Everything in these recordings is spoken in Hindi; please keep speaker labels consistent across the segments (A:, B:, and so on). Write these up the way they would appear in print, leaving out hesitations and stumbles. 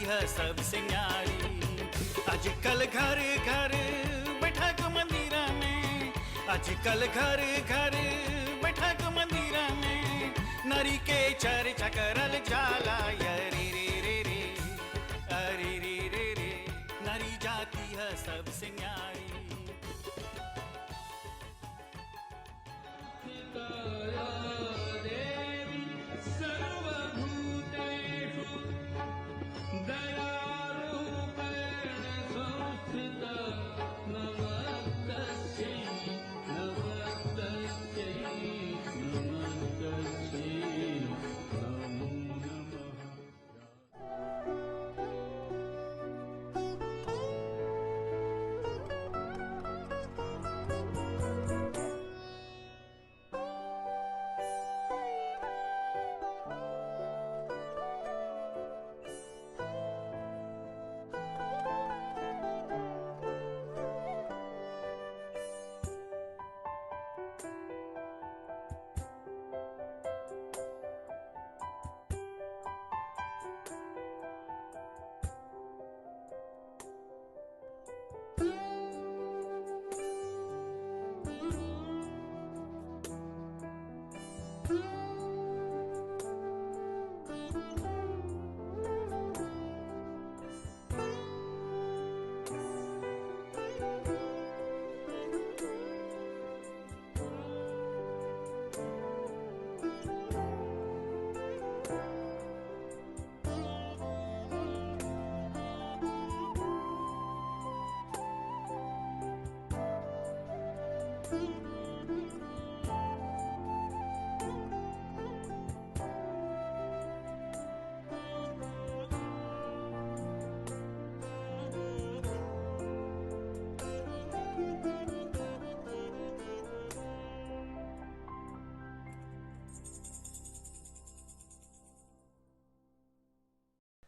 A: है सबसे न्यारी। आजकल घर घर बैठक मंदिर में, आजकल घर घर बैठक मंदिर में, नारी के चर्चा करल जाला। अरे रे रे रे, अरे रे रे रे, नारी जाति है सबसे न्यारी।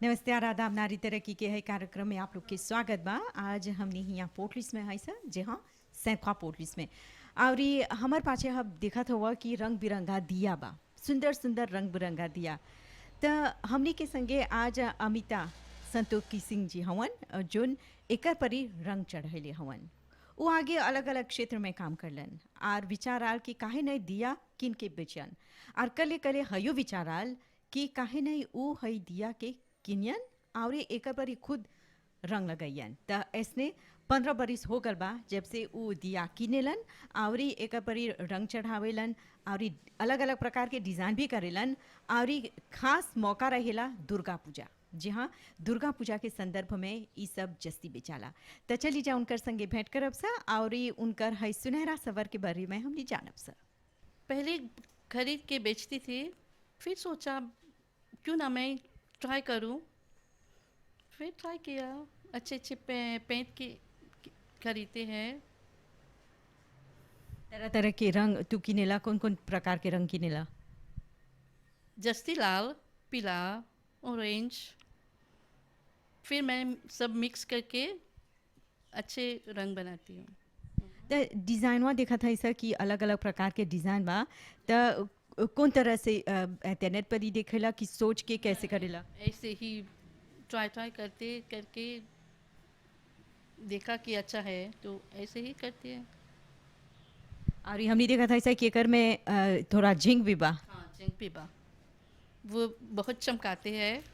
B: नमस्ते और आदाब। नारी तरक्की के है कार्यक्रम में आप लोग के स्वागत बा। आज हमने यहाँ पोर्टलिस में है सर, जी हाँ, सैकड़ा पोर्टलिस में। और ये हमारे पाछे हम देखत हुआ कि रंग बिरंगा दिया बा, सुंदर सुंदर रंग बिरंगा दिया। तो हमने के संगे आज अमिता संतोखी सिंह जी हवन, जोन एकर परी रंग चढ़ैले हवन। वो आगे अलग अलग क्षेत्र में काम करलन और विचार आल कि काहे नहीं दिया किन के बेचन, और कले कले हयो विचार आल कि काहे नहीं वो हई दिया के किनियन और एक पर खुद रंग लगैन। तो ऐसने 15 बरिस हो गल बा जब से वो दिया किनेलन और एक पर रंग चढ़ावेलन और अलग अलग प्रकार के डिज़ाइन भी करेलन। और खास मौका रहेला दुर्गा पूजा, जी हाँ, दुर्गा पूजा के संदर्भ में ये सब जस्ती बेचाला। तो चली जा उनकर संगे भेंट करब सा और उनकर है सुनहरा सवर के बारे में हमने जानब सा।
C: पहले खरीद के बेचती थी, फिर सोचा क्यों ना मैं ट्राई करूं। फिर ट्राई किया, अच्छे अच्छे पेंट के खरीदते हैं।
B: तरह तरह के रंग तू किनेला, कौन कौन प्रकार के रंग किनेला?
C: जस्ती लाल, पीला, ऑरेंज, फिर मैं सब मिक्स करके अच्छे रंग बनाती हूँ।
B: तो डिज़ाइनवा देखा था ऐसा कि अलग अलग प्रकार के डिज़ाइन बा, तो कौन तरह से इंटरनेट पर ही देखेला कि सोच के कैसे करेला?
C: ऐसे ही ट्राई करते करके देखा कि अच्छा है तो ऐसे ही करते हैं।
B: और ये हमने देखा था ऐसा कि एकर में थोड़ा झिंग भी बा।
C: हाँ, जिंक भी बा, वो बहुत चमकाते हैं,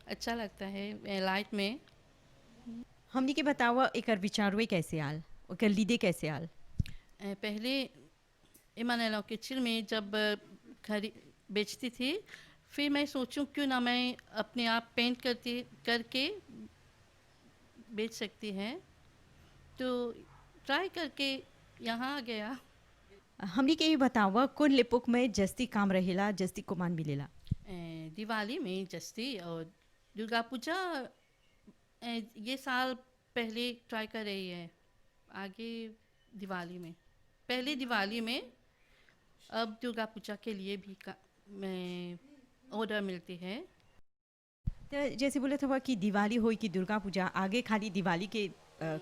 C: अच्छा लगता है लाइट में।
B: हमने के बतावा एकर विचारवे कैसे आल, ओकर लीदे कैसे आल?
C: पहले इमानुएल किचन में जब बेचती थी, फिर मैं सोचूं क्यों ना मैं अपने आप पेंट करके बेच सकती हैं, तो ट्राई करके यहाँ आ गया।
B: हमने के ये बतावा कौन लेपुक में जस्ती काम रहेला, जस्ती कुमान मिलेला?
C: दिवाली में जस्ती और दुर्गा पूजा ये साल पहले ट्राई कर रही है, आगे दिवाली में, पहले दिवाली में, अब दुर्गा पूजा के लिए भी ऑर्डर मिलती है।
B: तो जैसे बोले था कि दिवाली होई कि दुर्गा पूजा, आगे खाली दिवाली के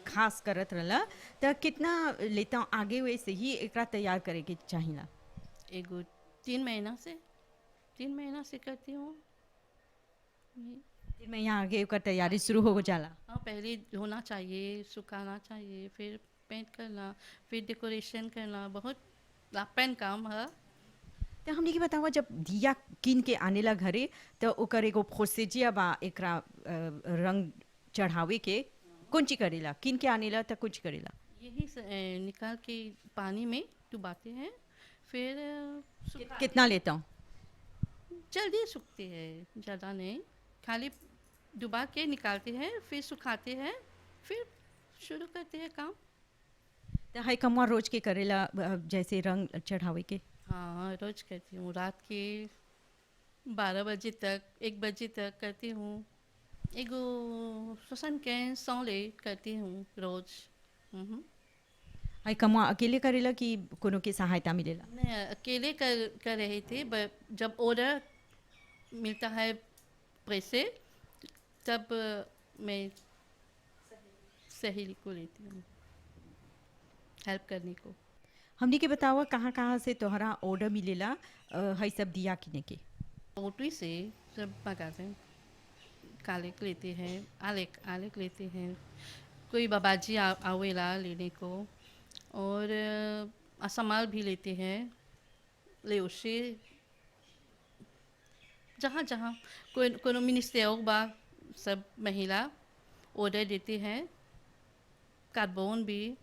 B: खास करत रहला, तो कितना लेता आगे वैसे ही एकरा तैयार करे के चाहिला?
C: एगो 3 महीना से करती हूँ।
B: फिर मैं यहाँ आगे ओकर तैयारी शुरू हो जाला।
C: हाँ, पहले धोना चाहिए, सुखाना चाहिए, फिर पेंट करना, फिर डेकोरेशन करना, बहुत लापेन काम है।
B: तो हमने की बतावा जब दिया किन के आनेला घरे तो ओकर एगो प्रोसीजर बा एकरा रंग चढ़ावे के कौन ची करेला किन के आनेला तो कुछ करेला।
C: यही निकाल के पानी में डुबाते हैं, फिर
B: कितना लेता हूँ?
C: जल्दी सूखते हैं, ज़्यादा नहीं, खाली डुबा के निकालते हैं, फिर सुखाते हैं, फिर शुरू करते हैं काम।
B: तो हाई कमवा रोज के करेला जैसे रंग चढ़ावे के।
C: हाँ, रोज करती हूँ, रात के 12 बजे तक 1 बजे तक करती हूँ। एगो 75 ले करती हूँ रोज।
B: हाई कमवा अकेले करेला कि कोनो के सहायता मिलेला?
C: मैं अकेले कर रहे थे, जब ऑर्डर मिलता है प्रेस से तब मैं सहेली को लेती हूँ हेल्प करने को।
B: हमने के बतावा कहाँ कहाँ से तोहरा ऑर्डर मिलेला हाई सब दिया किने के?
C: पोट्री से सब मंगाते हैं, कालेक लेते हैं, आलेक लेते हैं, कोई बाबाजी आवेला लेने को, और असमाल भी लेते हैं, लेओशे, जहाँ जहाँ कोई मिनिस्टर बा सब महिला ऑर्डर देते हैं, कार्बन भी।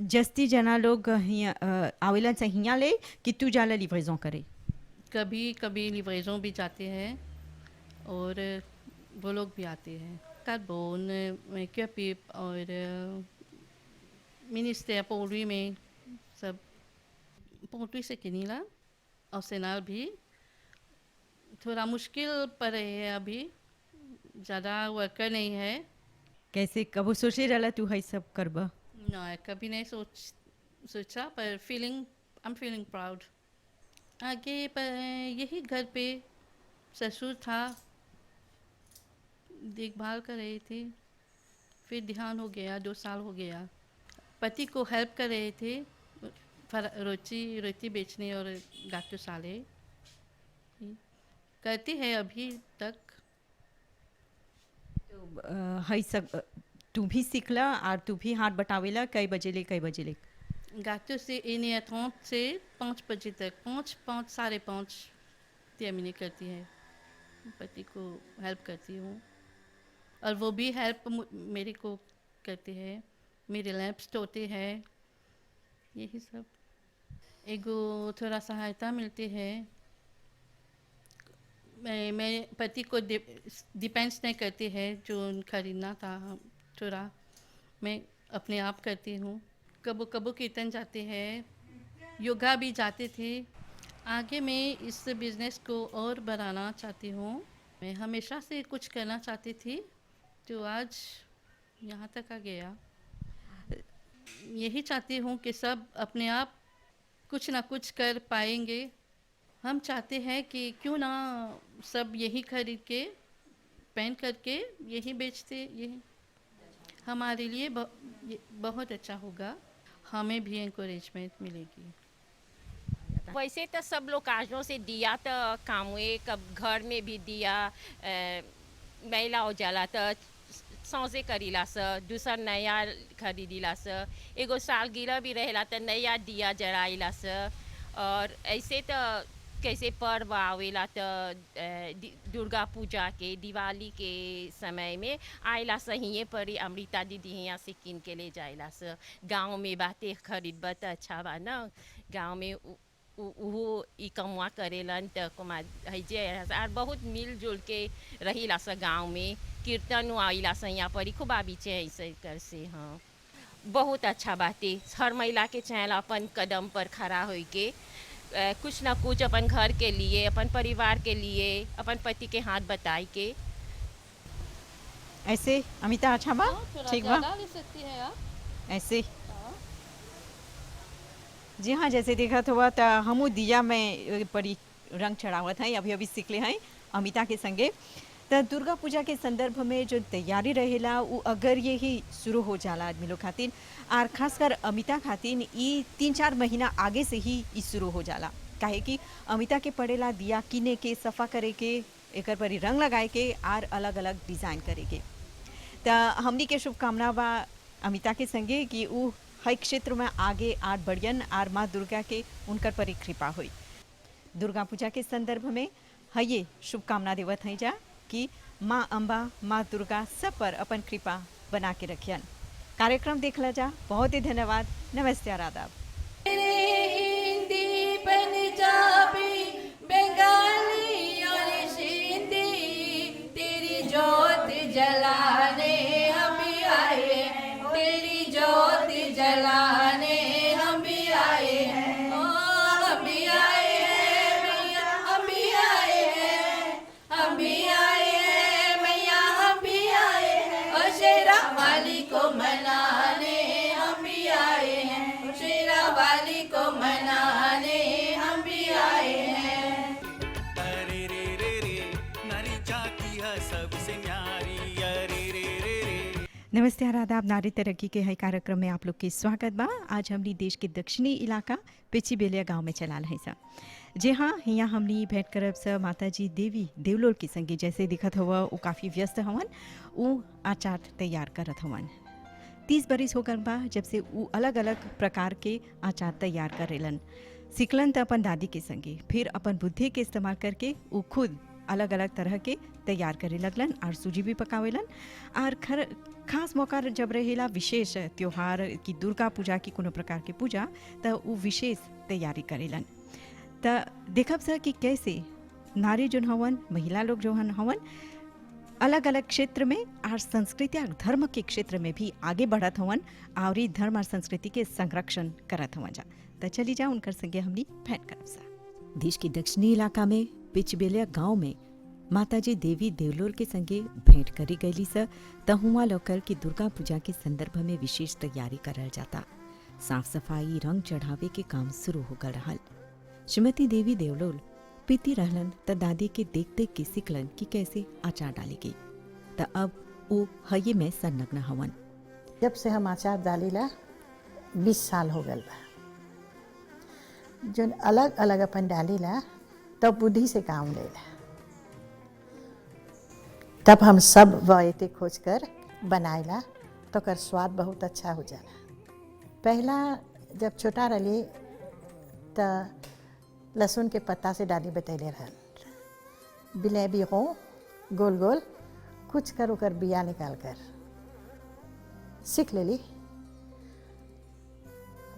B: जस्ती जना लोग आवेला से हियाँ ले कि तू जाला लिवरेजों करे?
C: कभी कभी लिवरेजों भी जाते हैं और वो लोग भी आते हैं। कार्बन क्यूपिप और मिनिस्टर पोल्ट्री में सब पोल्ट्री से किनीला और सेनाल भी थोड़ा मुश्किल पड़ रही है, अभी ज़्यादा वर्कर नहीं है।
B: कैसे कबो सोचे रहला तू है सब करबा?
C: ना, कभी नहीं सोचा, पर आई एम फीलिंग प्राउड। आगे पर यही घर पे ससुर था, देखभाल कर रहे थे, फिर ध्यान हो गया, 2 साल हो गया। पति को हेल्प कर रहे थे, रोटी बेचने और गाटू साले करती है अभी तक।
B: तो है सब तू भी सीखला और तू भी हाथ बटावेला कई बजे ले?
C: गाटू से 1h30 से 5 बजे तक, 5 साढ़े 5 terminer करती है। पति को हेल्प करती हूँ और वो भी हेल्प मेरे को करते हैं, मेरे लैंप्स धोते हैं, यही सब। एगो थोड़ा सहायता मिलती है। मैं पति को डिपेंड्स नहीं करती है, जो खरीदना था थोड़ा मैं अपने आप करती हूँ। कबो कबो कीर्तन जाते हैं, योगा भी जाते थे। आगे मैं इस बिज़नेस को और बढ़ाना चाहती हूँ। मैं हमेशा से कुछ करना चाहती थी, तो आज यहाँ तक आ गया। यही चाहती हूँ कि सब अपने आप कुछ ना कुछ कर पाएंगे। हम चाहते हैं कि क्यों ना सब यही खरीद के पेंट करके यही बेचते, यही हमारे लिए बहुत अच्छा होगा, हमें भी इंकरेजमेंट मिलेगी।
D: वैसे तो सब लोग काजों से दिया तो काम हुए, कब घर में भी दिया मैला हो जाला तो सौसे करीला से दूसरा नया खरीदीला से, एगो सालगिरह भी रहेला तो नया दिया जराइला से। और ऐसे तो कैसे पर्व आवेला तो दुर्गा पूजा के, दिवाली के समय में आइला से हिये परी अमृता दीदी यहाँ से किन के ले जाइला से। गाँव में बातें खरीदबा तो अच्छा बा ना, गाँव में वो ई कमवा करेलन तो कुमार हजे और बहुत मिलजुल के रहीला से। गाँव में कीर्तन आइला से यहाँ परी खूब बीचे ऐसे कर से। हाँ, बहुत अच्छा बातें हर महिला के चाहे अपन कदम पर खड़ा हो के कुछ ना कुछ अपन घर के लिए, अपन परिवार के लिए, अपन पति के हाथ बताई के।
B: ऐसे अमिता अच्छा बा? ठीक बा?
C: ले सकती है आप
B: ऐसे जी हाँ, जैसे देखा हुआ तो हमू दिया में परी रंग चढ़ावत हैं, अभी सीख ले हैं अमिता के संगे। तो दुर्गा पूजा के संदर्भ में जो तैयारी रहेला वो अगर यही शुरू हो जाला आदमी लोग खातिर, और खासकर अमिता खातिर ये 3-4 महीना आगे से ही शुरू हो जाला, काहे कि अमिता के पड़ेला दिया किने के, सफ़ा करे के, एकर पर ही रंग लगाए के और अलग अलग डिज़ाइन करे के। तो हमनी के शुभकामना बा अमिता के संगे कि उ हर क्षेत्र में आगे आर बढ़ियन और माँ दुर्गा के उनकर पर ही कृपा हुई। दुर्गा पूजा के संदर्भ में ये शुभकामना देवत हैं जा कि माँ अम्बा माँ दुर्गा सब पर अपन कृपा बना के रखियन। कार्यक्रम देखला जा, बहुत ही धन्यवाद। नमस्ते और आदाब।
E: हिंदी पंजाबी बंगाली और सिंधी तेरी जोत जलाने हम भी आए हैं, तेरी जोत जलाने हम भी आए हैं, ओ हम भी आए हैं मैया, हम भी आए हैं, हम भी आए हैं मैया, हम भी आए हैं, और शेरा वाली को मनाने हम भी आए हैं, शेरा वाली को मनाने हम भी आए हैं।
A: अरे रे रे रे नारी जाती है सबसे न्यारी, अरे रे रे रे।
B: नमस्ते और आदाब। नारी तरक्की के है कार्यक्रम में आप लोग के स्वागत बा। आज हमनी देश के दक्षिणी इलाका पिची बेलिया गांव में चलाल है सा। जी हाँ, यहाँ हमनी भेंट करब स माता जी देवी देवलोल के संगे। जैसे दिखत हुआ वो काफ़ी व्यस्त हवन, वो आचार तैयार करत हवन। 30 बरिस हो गल बा जब से वो अलग अलग प्रकार के आचार तैयार करेलन। सीखलन त अपन दादी के संगे, फिर अपन बुद्धि के इस्तेमाल करके वो खुद अलग अलग तरह के तैयार करे लगलन और सूजी भी पकावेलन। और खास मौका जब रहेला विशेष त्योहार की दुर्गा पूजा की कोनो प्रकार के पूजा, तो वो विशेष तैयारी करेलन। तो देखब सर कि कैसे नारी जो हवन, महिला लोग जो हवन अलग अलग क्षेत्र में और संस्कृति और धर्म के क्षेत्र में भी आगे बढ़त हवन और ई धर्म और संस्कृति के संरक्षण करत हवन जा। तो चली जा उनकर संगे हमनी भेंट करब सा। देश के दक्षिणी इलाका में पिचबेलिया गांव में माताजी देवी देवलोल के संगे भेंट करी गईली स। तहुआ लोकल की दुर्गा पूजा के संदर्भ में विशेष तैयारी करल जाता। साफ सफाई रंग चढ़ावे के काम शुरू हो गल रहल। श्रीमती देवी देवलोल पीती रहलन त दादी के देख देख के सिखलन कि कैसे आचार डाली गई। त अब वो हये में संलग्न हवन।
F: जब से हम आचार डालीला 20 साल हो गल बा। जो अलग अलग अपन डालीला तब बुद्धि से काम लेला, तब हम सब वायते खोज कर बनाइला तो कर स्वाद बहुत अच्छा हो जाला। पहला जब छोटा रही तो लहसुन के पत्ता से डाली बतैले रहल। बिलेबी हो गोल गोल कुछ कर ओकर बिया निकाल कर सीख लेली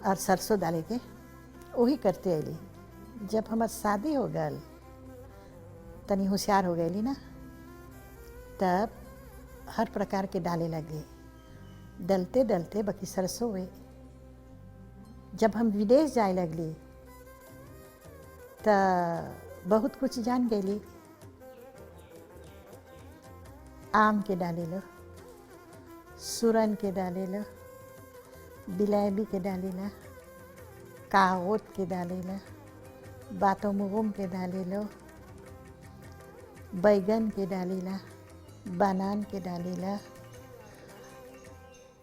F: और सरसों डाले के वही करते अली। जब हमार शादी हो गल तनी होशियार हो गई ना, तब हर प्रकार के डाले लगे। डलते डलते बाकी सरसों हुए। जब हम विदेश जाए लगली तो बहुत कुछ जान गई। आम के डाले लो, सुरन के डाले लो, बिलायबी के डाले लो, कागोत के डाले लो, बातो मुगम के डाले लो, बैगन के डाले ला, बनान के डाले ला,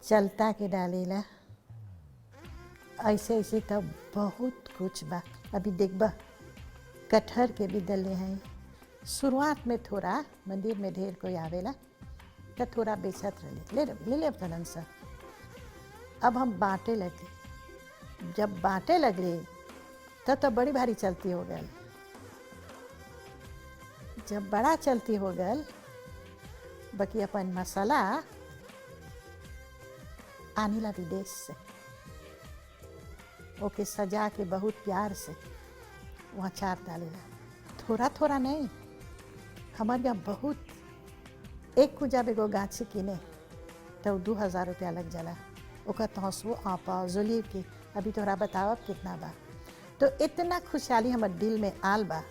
F: चलता के डाले ला। ऐसे ऐसे तब बहुत कुछ बा। अभी देखबा कटहर के भी डले हैं। शुरुआत में थोड़ा मंदिर में ढेर कोई आवेला तो थोड़ा बेचत रहे ले तलन सा। अब हम बांटे लगे। जब बांटे लगले तो बड़ी भारी चलती हो गल। जब बड़ा चलती हो गल बाकी अपन मसाला आनीला विदेश से, ओके सजा के बहुत प्यार से वहाँ चार डालेला। थोड़ा थोड़ा नहीं, हमारे यहाँ बहुत एक को जब एगो गाछी किने तो 2000 रुपया लग जाला। ओका तहसो आपा जोली के अभी तोहरा बताओ कितना बा। तो इतना खुशहाली हमारे दिल में आल बा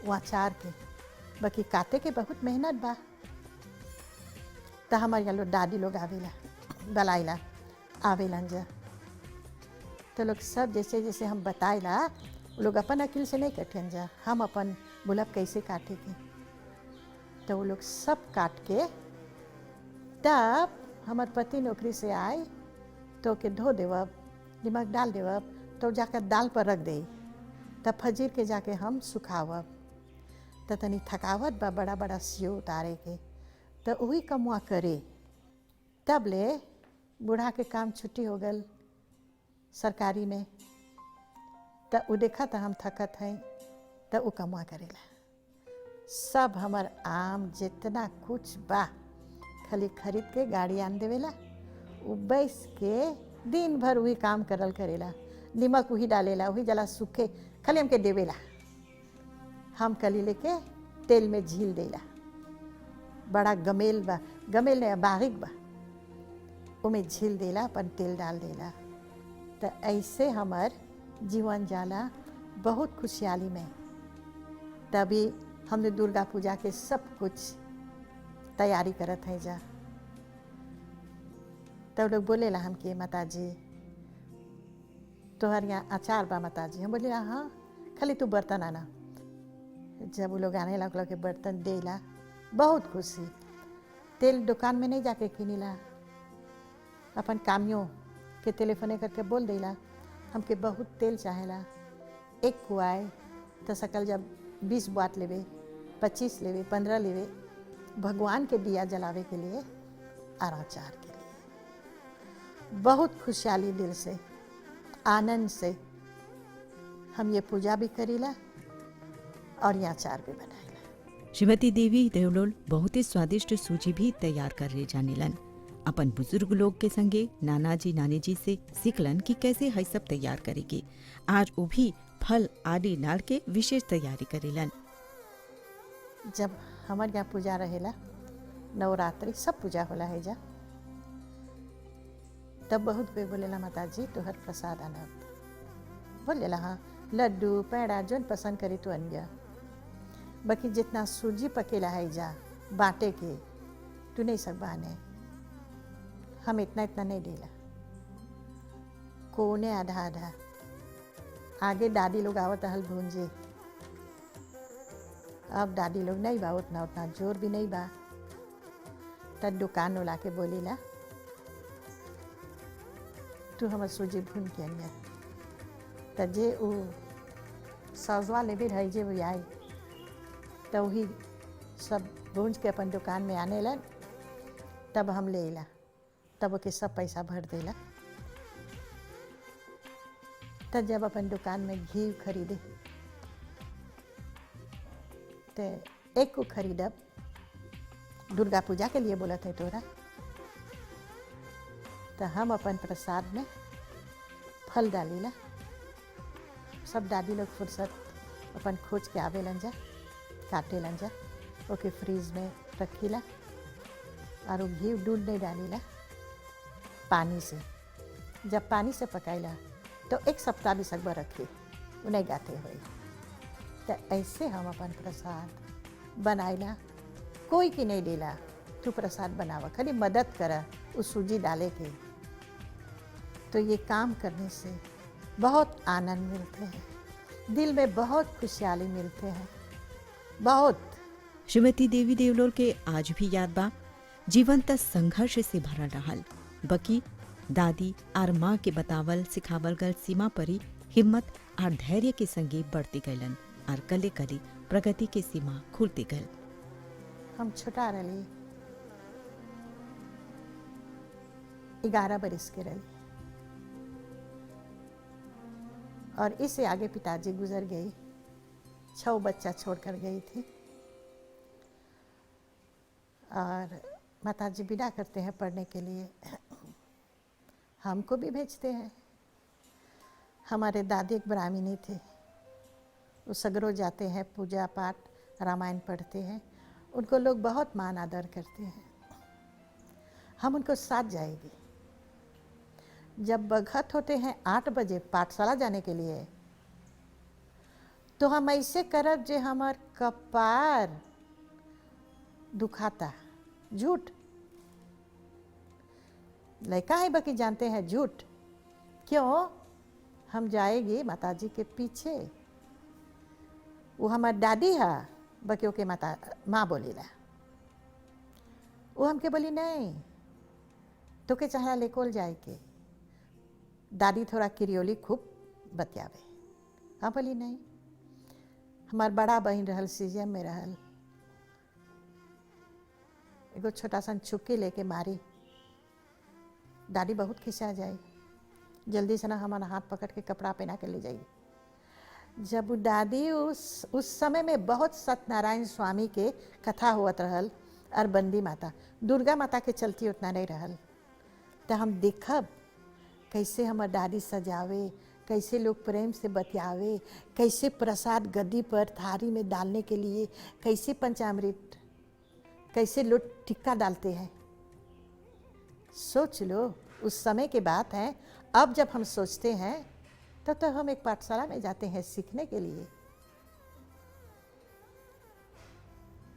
F: वहाँ चार के। बाकी काटे के बहुत मेहनत बा। तो हमारे यहाँ लोग दादी लोग आवेला बलाइला आवेलन जा। तो लोग सब जैसे जैसे हम बताइला वो लोग अपन अकिल से नहीं कटें जा। हम अपन बुलब कैसे काटे के तो वो लोग सब काट के तब हमारे पति नौकरी से आए तो के धो देवब, नमक डाल देवब, तो जाकर दाल पर रख दे। तब फजीर के जाके हम सुखावब। तो तनी थकावट बा बड़ा बड़ा सियो उतारे के, तो वही कमुआ करे। तब ले बूढ़ा के काम छुट्टी हो गल सरकारी में, तो वो देखा तो हम थकत हैं, तो वो कमुआ करेला। सब हमार आम जितना कुछ बा खाली खरीद के गाड़ी आन देवेला, वो बैस के दिन भर वही काम करल करेला। नमक वही डालेला, वही जला सूखे खाली हमके देवेला। हम कली लेके तेल में झील देला। बड़ा गमेल बा, गमेल नहीं बारीक बा, उमें झील देला, अपन तेल डाल देला। तो ऐसे हमार जीवन जाला बहुत खुशहाली में। तभी हमने दुर्गा पूजा के सब कुछ तैयारी करत हैं जा। तब लोग बोलेला हमके, माता जी तोहर यहाँ अचार बा माता जी। हम बोले हाँ, खाली तू बर्तन आना। जब वो लोग आने लगल के बर्तन देला, बहुत खुशी। तेल दुकान में नहीं जाके किनीला, अपन कामियों के टेलीफोने करके बोल देला हमके बहुत तेल चाहेला। एक कुआए तो सकल जब 20 बात लेवे, 25 लेवे, 15 लेवे, भगवान के दिया जलावे के लिए और अचार के लिए। बहुत खुशहाली दिल से, आनंद से हम ये पूजा भी करीला और ये अचार भी बनाएला।
B: श्रीमती देवी देवलोल बहुत ही स्वादिष्ट सूजी भी तैयार कर रहे जानेलन। अपन बुजुर्ग लोग के संगे नाना जी नानी जी से सीखलन कि कैसे है सब तैयार करेगी। आज वो भी फल आदि डाल के विशेष तैयारी करेलन।
F: जब हमारे यहाँ पूजा रहेला, नवरात्रि सब पूजा होला है जा, तब बहुत कोई बोलेला माता जी तोहर प्रसाद आना। बोलेला हाँ, लड्डू पेड़ा जोन पसंद करी तो अनिया। बाकी जितना सूजी पकेला है जा बाटे के, तू नहीं सब बहाने, हम इतना इतना नहीं देला, कोने आधा आधा। आगे दादी लोग आवत हल भूंजे, अब दादी लोग नहीं बा, उतना उतना जोर भी नहीं बा। तब दुकान वाला के बोलीला तू हमर सूजी भून के अनिया। त जे वो सजवा लेबे रही जे वो आई, तो वही सब भूंज के अपन दुकान में आने लन। तब हम ले ला, तब ओके सब पैसा भर देला। तब जब अपन दुकान में घी खरीदे, तो एक को खरीदब, दुर्गा पूजा के लिए बोला थे तोरा। तो हम अपन प्रसाद में फल डालीला। सब दादी लोग फुर्सत अपन खोज के आवे लन जा, काटे लन जा, ओके फ्रीज में रखीला। और वो घी दूध नहीं डालीला, पानी से। जब पानी से पकाईला तो 1 सप्ताह भी सकबा रखे, वो नहीं गाते हुए। तो ऐसे हम अपन प्रसाद बनाईला। कोई की नहीं देला तू प्रसाद बनावा, खाली मदद करा उस सूजी डाले के। तो ये काम करने से बहुत आनंद मिलते हैं, दिल में बहुत खुशहाली मिलते हैं, बहुत।
B: श्रीमती देवी देवलोल के आज भी याद बा जीवन त संघर्ष से भरा रहल। बकी दादी और माँ के बतावल सिखावल गल सीमा परी हिम्मत और धैर्य के संगे बढ़ती गलन और कले कले प्रगति के सीमा खुलती गल।
F: हम छोटा रही, 11 बरस के रही, और इससे आगे पिताजी गुजर गई, 6 बच्चा छोड़कर गई थी। और माताजी विदा करते हैं पढ़ने के लिए, हमको भी भेजते हैं। हमारे दादी एक ब्राह्मणी थे, वो सगरों जाते हैं, पूजा पाठ रामायण पढ़ते हैं, उनको लोग बहुत मान आदर करते हैं। हम उनको साथ जाएगी। जब बखत होते हैं 8 बजे पाठशाला जाने के लिए, तो हम ऐसे करब जे हमार कपार दुखाता। झूठ लड़का है बाकी जानते हैं झूठ। क्यों? हम जाएगी माताजी के पीछे। वो हमार दादी है बाकी ओके माँ बोलीला। वो हमके बोली नहीं तो के चाहला लेकोल जाए के। दादी थोड़ा किरियोली खूब बतियावे। हाँ बोली नहीं। हमार बड़ा बहन रहल सीजियम में रहल, एगो छोटा सा छुपकी लेके मारी, दादी बहुत खिंचा जाए, जल्दी से ना हमारा हाथ पकड़ के कपड़ा पहना के ले जाइए। जब दादी उस समय में बहुत सत्यनारायण स्वामी के कथा होत रहल और बंदी माता, दुर्गा माता के चलती उतना नहीं रहल। तो हम देखब कैसे हमार दादी सजावे, कैसे लोग प्रेम से बतियावे, कैसे प्रसाद गद्दी पर थारी में डालने के लिए कैसे पंचामृत, कैसे लोग टिक्का डालते हैं। सोच लो, उस समय की बात है। अब जब हम सोचते हैं तो हम एक पाठशाला में जाते हैं सीखने के लिए।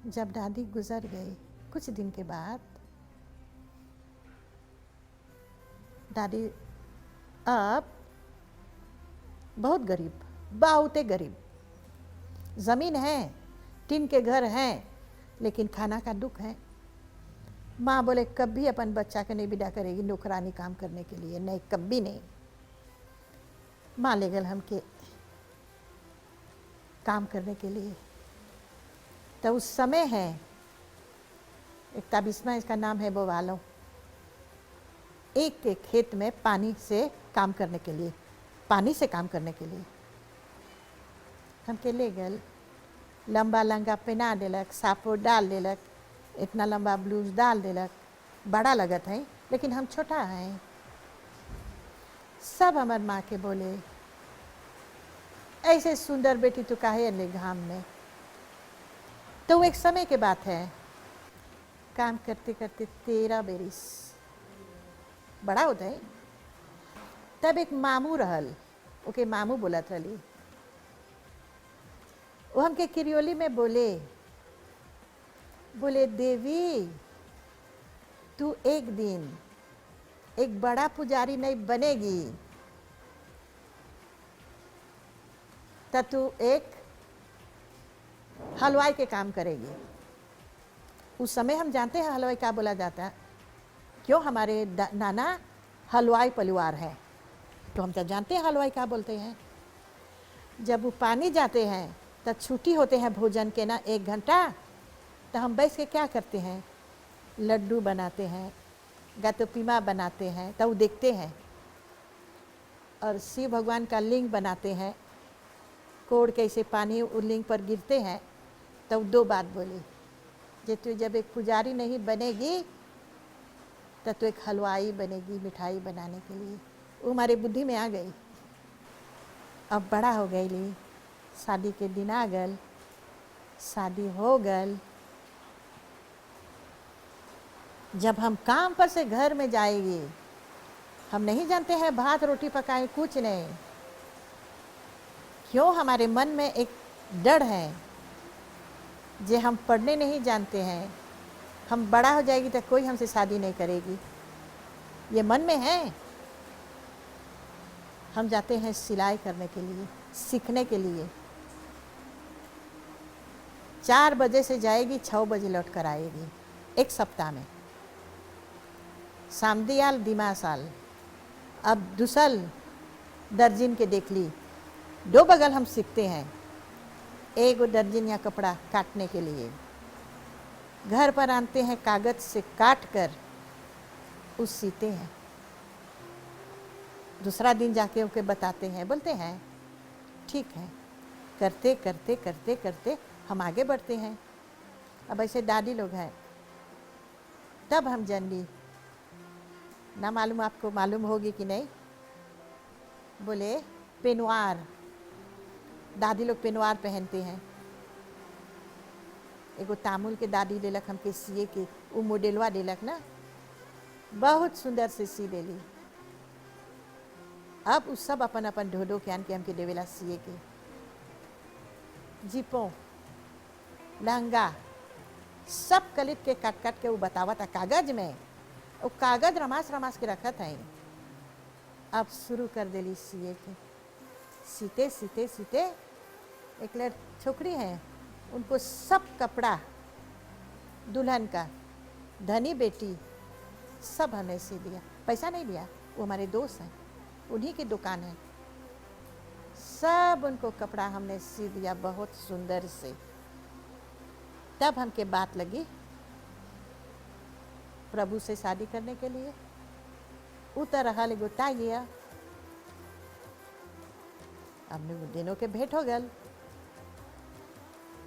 F: जब दादी गुजर गई कुछ दिन के बाद, दादी अब बहुत गरीब, बहुत गरीब, जमीन है, टीन के घर हैं, लेकिन खाना का दुख है। माँ बोले कभी अपन बच्चा के नहीं विदा करेगी नौकरानी काम करने के लिए, नहीं कभी नहीं। माँ ले गल हमके काम करने के लिए। तो उस समय है एक ताबिस्मा, इसका नाम है बोवालो, एक के खेत में पानी से काम करने के लिए, पानी से काम करने के लिए हमके ले गल। लंबा लंगा पहना देलक, साफो डाल देलक, इतना लंबा ब्लूज डाल देलक, बड़ा लगत है लेकिन हम छोटा हैं। सब हमार माँ के बोले ऐसे सुंदर बेटी तो काहे अले घाम में। तो वो एक समय के बात है, काम करते करते 13 बरिस बड़ा होता है। तब एक मामू रहल, ओके मामू बोलत रही, वो हमके किरियोली में बोले देवी तू एक दिन एक बड़ा पुजारी नहीं बनेगी तो तू एक हलवाई के काम करेगी। उस समय हम जानते हैं हलवाई क्या बोला जाता है, क्यों हमारे नाना हलवाई परिवार है, तो हम तो जानते हैं हलवाई क्या बोलते हैं। जब वो पानी जाते हैं तब छुट्टी होते हैं भोजन के ना 1 घंटा, तो हम बैठ के क्या करते हैं, लड्डू बनाते हैं, गतोपीमा बनाते हैं, तो वो देखते हैं, और शिव भगवान का लिंग बनाते हैं, कोड़ कैसे पानी उस लिंग पर गिरते हैं। तो 2 बात बोली, जे तू जब एक पुजारी नहीं बनेगी तो तू एक हलवाई बनेगी मिठाई बनाने के लिए। वो हमारे बुद्धि में आ गई। अब बड़ा हो गई ली, शादी के दिन आ गल, शादी हो गल। जब हम काम पर से घर में जाएगी, हम नहीं जानते हैं भात रोटी पकाए, कुछ नहीं, क्यों हमारे मन में एक डर है, जे हम पढ़ने नहीं जानते हैं, हम बड़ा हो जाएगी तो कोई हमसे शादी नहीं करेगी, ये मन में है। हम जाते हैं सिलाई करने के लिए, सीखने के लिए। 4 बजे से जाएगी, 6 बजे लौट कर आएगी, 1 सप्ताह में। सामदियाल दिमा साल, अब दुसल दर्जिन के देख ली, 2 बगल हम सीखते हैं, एक दर्जिन या कपड़ा काटने के लिए घर पर आनते हैं, कागज से काट कर उस सीते हैं। दूसरा दिन जाके उनके बताते हैं, बोलते हैं ठीक है। करते करते करते करते हम आगे बढ़ते हैं। अब ऐसे दादी लोग हैं, तब हम जान ली, ना मालूम आपको मालूम होगी कि नहीं, बोले पेनवार, दादी लोग पेनवार पहनते हैं। एगो तामुल के दादी देलक हमके सिए के, वो मॉडलवा देलक ना, बहुत सुंदर से सी देली। अब उस सब अपन अपन ढोडो के आन के हमके देवेला सिए के। जीपो लहंगा सब कलित के काट काट के वो बतावा था कागज में, वो कागज रमास रमास के रखत है। अब शुरू कर देली सिए के, सीते सीते सीते एक लड़ छोकरी है, उनको सब कपड़ा दुल्हन का, धनी बेटी सब हमने सी दिया। पैसा नहीं दिया, वो हमारे दोस्त हैं, उन्हीं की दुकान है, सब उनको कपड़ा हमने सी दिया बहुत सुंदर से। तब हमके बात लगी प्रभु से शादी करने के लिए। उतर रहा ले गोता गया। हमने वो दिनों के भेंट हो गल।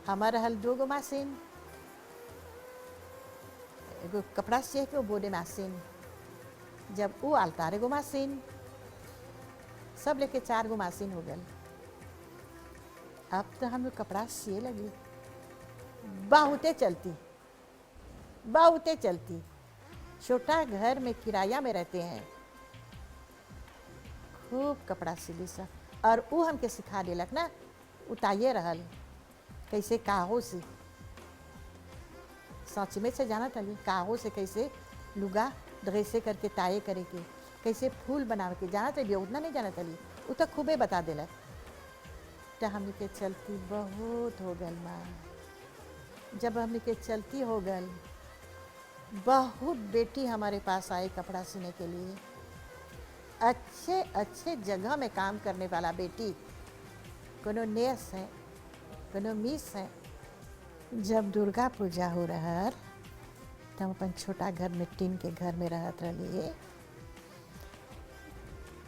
F: हमारा हल 2 गो मशीन, एगो कपड़ा सिए के बोडे मशीन, जब वो आलतारे गो मशीन, सब लेके 4 गो मशीन हो गल। अब तो हम लोग कपड़ा सिए लगी, बहुते चलती बहुते चलती। छोटा घर में किराया में रहते हैं, खूब कपड़ा सिली सब। और वो हमके सिखा देलक ना, उताइए रहल कैसे काहो से, सच में से जाना तली काहो से कैसे लुगा ड्रेसे करके ताये करे के, कैसे फूल बनावे के जाना तली। उतना नहीं जाना तली, वो तो खूबे बता देलक। तो हमने के चलती बहुत हो गल माँ। जब हमने के चलती हो गल, बहुत बेटी हमारे पास आए कपड़ा सिलने के लिए। अच्छे अच्छे जगह में काम करने वाला बेटी, कोनो नेस है, कोनो मिस है। जब दुर्गा पूजा हो रहा तब अपन छोटा घर में टीन के घर में रहत रही।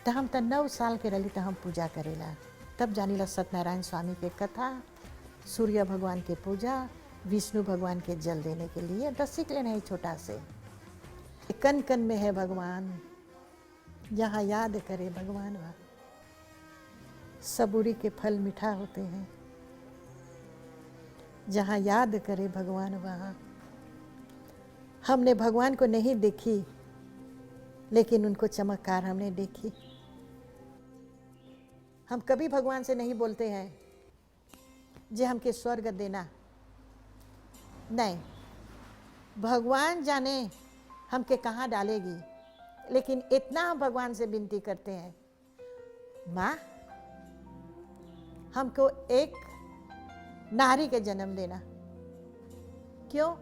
F: तो हम तो 9 साल के रही, तो हम पूजा करेला। तब जानीला सत्यनारायण स्वामी के कथा, सूर्य भगवान के पूजा, विष्णु भगवान के जल देने के लिए। तो सीख लेना है छोटा से। कन कन में है भगवान, यहाँ याद करे भगवान वहाँ। सबूरी के फल मीठा होते हैं, जहाँ याद करे भगवान वहाँ। हमने भगवान को नहीं देखी, लेकिन उनको चमत्कार हमने देखी। हम कभी भगवान से नहीं बोलते हैं जे हमके स्वर्ग देना, नहीं। भगवान जाने हमके कहाँ डालेगी, लेकिन इतना हम भगवान से विनती करते हैं, माँ हमको एक नारी के जन्म देना। क्यों?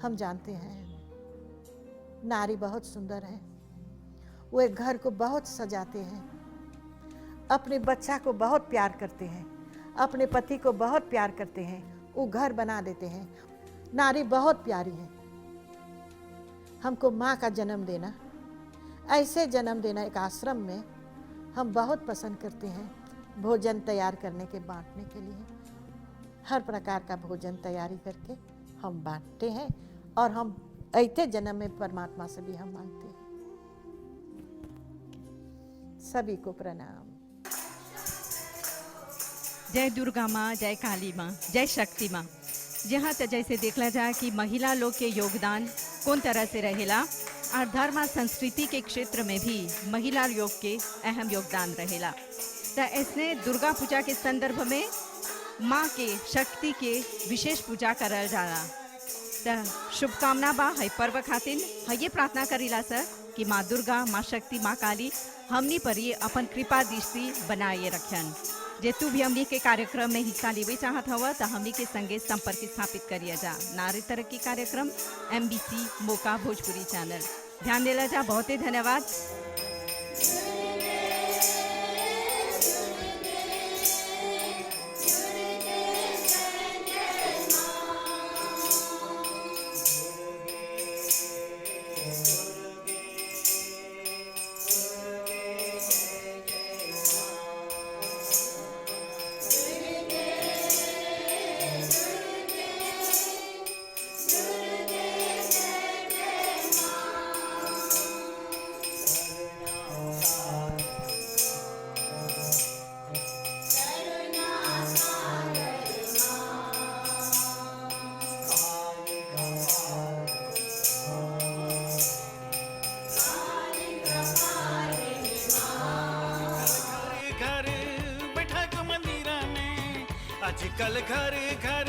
F: हम जानते हैं नारी बहुत सुंदर है, वो एक घर को बहुत सजाते हैं, अपने बच्चा को बहुत प्यार करते हैं, अपने पति को बहुत प्यार करते हैं, वो घर बना देते हैं। नारी बहुत प्यारी है। हमको माँ का जन्म देना, ऐसे जन्म देना एक आश्रम में हम बहुत पसंद करते हैं। भोजन तैयार करने के बांटने के लिए, हर प्रकार का भोजन तैयारी करके हम बांटते हैं। और हम ऐसे जन्म में परमात्मा से भी हम मांगते हैं। सभी को प्रणाम।
B: जय दुर्गा माँ, जय काली माँ, जय शक्ति माँ। जहाँ तो जैसे देखला जाए कि महिला लोग के योगदान कौन तरह से रहेला, और धर्म और संस्कृति के क्षेत्र में भी महिला लोग के अहम योगदान रहेला। तो इसने दुर्गा पूजा के संदर्भ में माँ के शक्ति के विशेष पूजा करल जाला। तो शुभकामना बा है पर्व खातिर। है ये प्रार्थना करीला सर कि माँ दुर्गा, माँ शक्ति, माँ काली हमनी पर ये अपन कृपा दृष्टि बनाए रखन। जे तू भी हमनी के कार्यक्रम में हिस्सा लेवे चाहत हवा तो हमनी के संगे संपर्क स्थापित करिए जा। नारी तरक्की कार्यक्रम MBC मोका भोजपुरी चैनल। ध्यान देला जा। बहुत ही धन्यवाद।
A: आजकल घर घर